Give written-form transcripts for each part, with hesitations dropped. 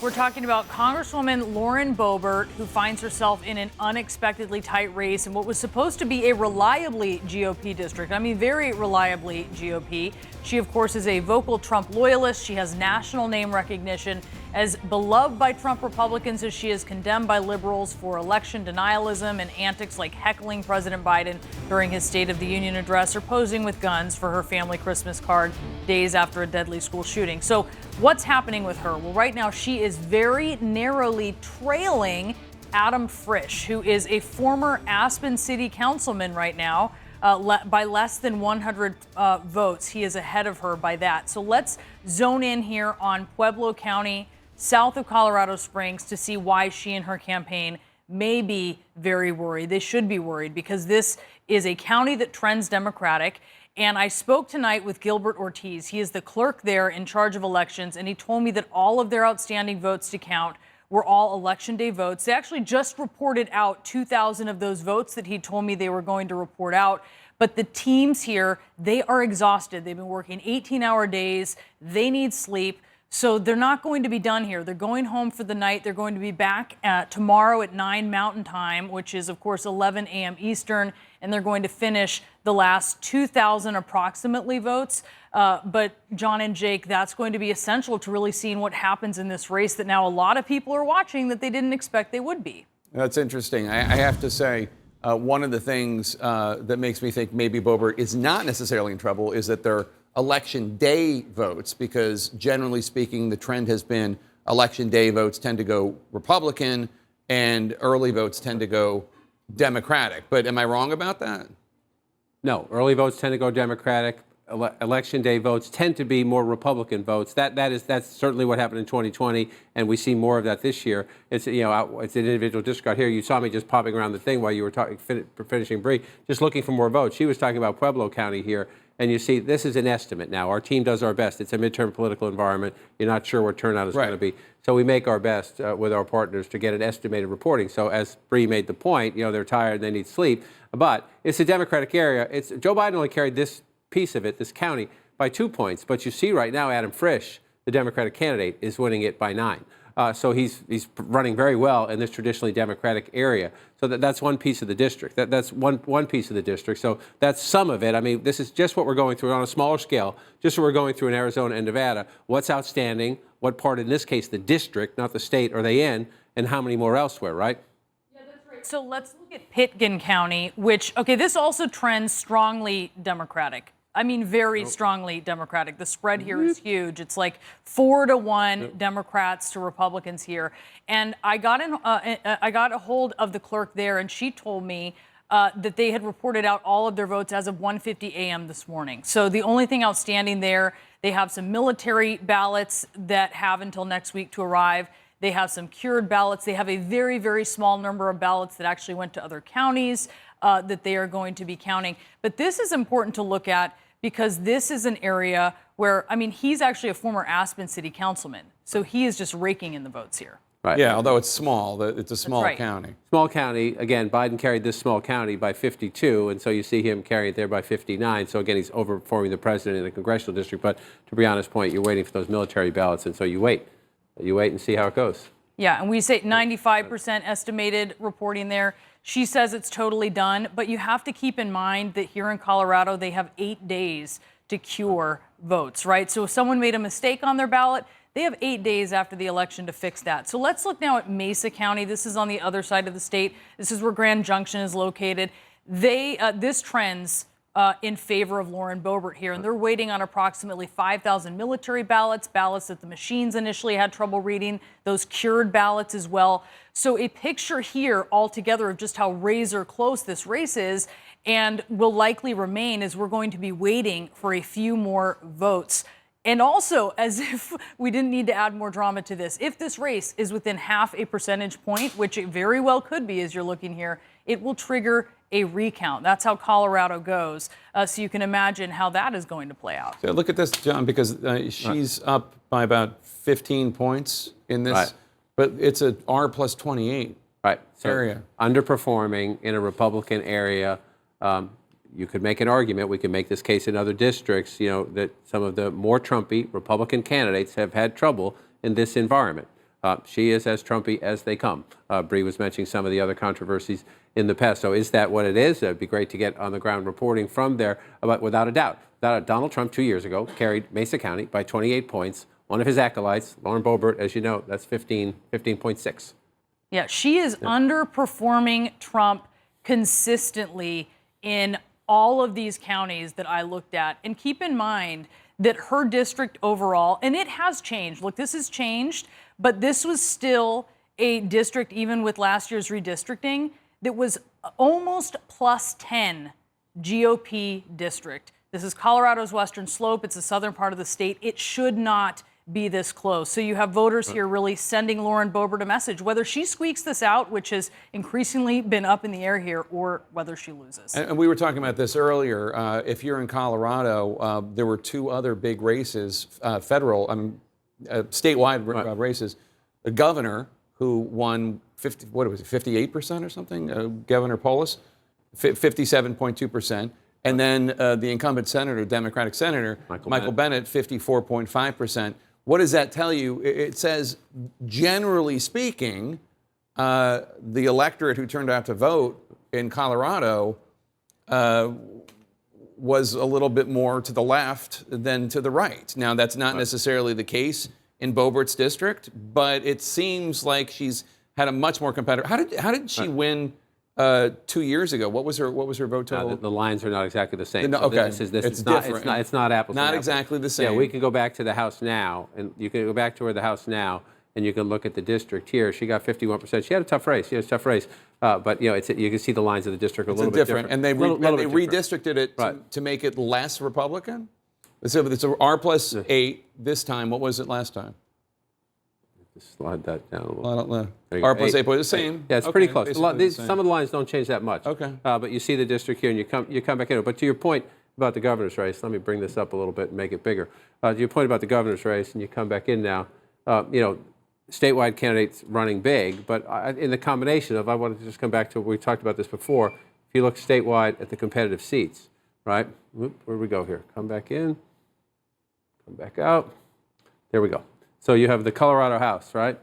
we're talking about Congresswoman Lauren Boebert, who finds herself in an unexpectedly tight race in what was supposed to be a reliably GOP district. I mean, very reliably GOP. She, of course, is a vocal Trump loyalist. She has national name recognition. As beloved by Trump Republicans as she is condemned by liberals for election denialism and antics like heckling President Biden during his State of the Union address or posing with guns for her family Christmas card days after a deadly school shooting. So what's happening with her? Well, right now she is very narrowly trailing Adam Frisch, who is a former Aspen City Councilman right now, by less than 100 votes. He is ahead of her by that. So let's zone in here on Pueblo County, south of Colorado Springs, to see why she and her campaign may be very worried. They should be worried because this is a county that trends Democratic. And I spoke tonight with Gilbert Ortiz. He is the clerk there in charge of elections, and he told me that all of their outstanding votes to count were all Election Day votes. They actually just reported out 2,000 of those votes that he told me they were going to report out. But the teams here, they are exhausted. They've been working 18-hour days. They need sleep. So they're not going to be done here. They're going home for the night. They're going to be back tomorrow at 9 Mountain Time, which is, of course, 11 a.m. Eastern, and they're going to finish the last 2,000 approximately votes. But John and Jake, that's going to be essential to really seeing what happens in this race that now a lot of people are watching that they didn't expect they would be. That's interesting. I have to say, one of the things that makes me think maybe Boebert is not necessarily in trouble is that they're Election Day votes, because generally speaking, the trend has been Election Day votes tend to go Republican and early votes tend to go Democratic. But am I wrong about that? No, early votes tend to go Democratic. Election Day votes tend to be more Republican votes. That's certainly what happened in 2020, and we see more of that this year. It's it's an individual district out here. You saw me just popping around the thing while you were finishing Bree, just looking for more votes. She was talking about Pueblo County here, and you see this is an estimate now. Our team does our best. It's a midterm political environment. You're not sure what turnout is going to be, so we make our best with our partners to get an estimated reporting. So as Bree made the point, they're tired, they need sleep, but it's a Democratic area. Joe Biden only carried this piece of it, this county, by 2 points. But you see right now, Adam Frisch, the Democratic candidate, is winning it by 9. So he's running very well in this traditionally Democratic area. So that's one piece of the district. That's one piece of the district. So that's some of it. I mean, this is just what we're going through on a smaller scale, just what we're going through in Arizona and Nevada. What's outstanding? What part, in this case, the district, not the state, are they in? And how many more elsewhere, right? Yeah, that's right. So let's look at Pitkin County, which, this also trends strongly Democratic. I mean, very strongly Democratic. The spread here is huge. It's like 4-1 Democrats to Republicans here. And I got a hold of the clerk there, and she told me that they had reported out all of their votes as of 1:50 a.m. this morning. So the only thing outstanding there, they have some military ballots that have until next week to arrive. They have some cured ballots. They have a very, very small number of ballots that actually went to other counties that they are going to be counting. But this is important to look at because this is an area where, he's actually a former Aspen City Councilman. So he is just raking in the votes here. Right. Yeah, although it's small. It's a small county. Small county. Again, Biden carried this small county by 52, and so you see him carry it there by 59. So again, he's overperforming the president in the congressional district. But to Brianna's point, you're waiting for those military ballots, and so you wait. You wait and see how it goes. Yeah, and we say 95% estimated reporting there. She says it's totally done, but you have to keep in mind that here in Colorado, they have 8 days to cure votes, right? So if someone made a mistake on their ballot, they have 8 days after the election to fix that. So let's look now at Mesa County. This is on the other side of the state. This is where Grand Junction is located. This trends in favor of Lauren Boebert here, and they're waiting on approximately 5,000 military ballots that the machines initially had trouble reading, those cured ballots as well. So a picture here altogether of just how razor close this race is and will likely remain as we're going to be waiting for a few more votes. And also, as if we didn't need to add more drama to this, if this race is within half a percentage point, which it very well could be as you're looking here, it will trigger a recount. That's how Colorado goes. So you can imagine how that is going to play out. So look at this, John, because she's up by about 15 points in this, but it's a R plus 28 area. Underperforming in a Republican area. You could make an argument, we could make this case in other districts, that some of the more Trumpy Republican candidates have had trouble in this environment. She is as Trumpy as they come. Bree was mentioning some of the other controversies in the past. So is that what it is? It'd be great to get on the ground reporting from there. But without a doubt, Donald Trump 2 years ago carried Mesa County by 28 points. One of his acolytes, Lauren Boebert, as you know, that's 15.6. Yeah, she is underperforming Trump consistently in all of these counties that I looked at. And keep in mind that her district overall, and it has changed. Look, this has changed, but this was still a district, even with last year's redistricting, that was almost plus 10 GOP district. This is Colorado's western slope. It's the southern part of the state. It should not be this close. So you have voters here really sending Lauren Boebert a message, whether she squeaks this out, which has increasingly been up in the air here, or whether she loses. And we were talking about this earlier. If you're in Colorado, there were two other big races, statewide races. The governor, who won 58% or something? Governor Polis, 57.2%. And then the incumbent senator, Democratic Senator, Michael Bennet, 54.5%. What does that tell you? It says, generally speaking, the electorate who turned out to vote in Colorado was a little bit more to the left than to the right. Now, that's not necessarily the case in Boebert's district, but it seems like she's had a much more competitive. How did she win 2 years ago? What was her vote total? The lines are not exactly the same. Okay, It's different. It's not apples. Not to apples. exactly the same. Yeah, we can go back to the House now, and you can go back to the House now, and you can look at the district here. She got 51%. She had a tough race. But you can see the lines of the district a little bit different. And they redistricted it to make it less Republican. So it's R+8 this time. What was it last time? Slide that down a little. I don't know. R+8 was the same. Yeah, it's pretty close. Some of the lines don't change that much. Okay. But you see the district here, and you come back in. But to your point about the governor's race, let me bring this up a little bit and make it bigger. To your point about the governor's race, and you come back in now, statewide candidates running big, but in the combination of, I wanted to just come back to, we talked about this before, if you look statewide at the competitive seats, right? Where do we go here? Come back in, come back out. There we go. So you have the Colorado House, right?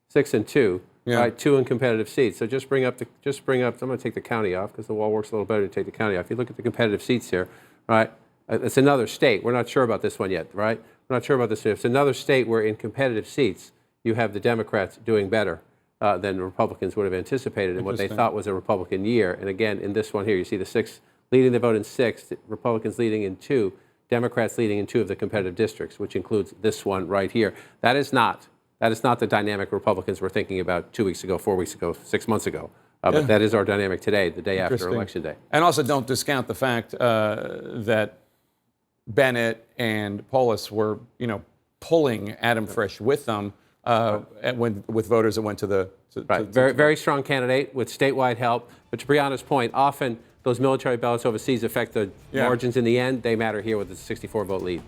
6 and 2, right? 2 in competitive seats. So just bring up. I'm going to take the county off because the wall works a little better to take the county off. If you look at the competitive seats here, right? It's another state. We're not sure about this one yet, right? We're not sure about this. It's another state where in competitive seats you have the Democrats doing better than Republicans would have anticipated in what they thought was a Republican year. And again, in this one here, you see the 6 leading the vote in 6, Republicans leading in 2. Democrats leading in 2 of the competitive districts, which includes this one right here. That is not the dynamic Republicans were thinking about 2 weeks ago, 4 weeks ago, 6 months ago. But that is our dynamic today, the day after Election Day. And also don't discount the fact that Bennett and Polis were, pulling Adam Frisch with them with voters that went to the... Very strong candidate with statewide help. But to Brianna's point, often those military ballots overseas affect the margins in the end. They matter here with a 64-vote lead.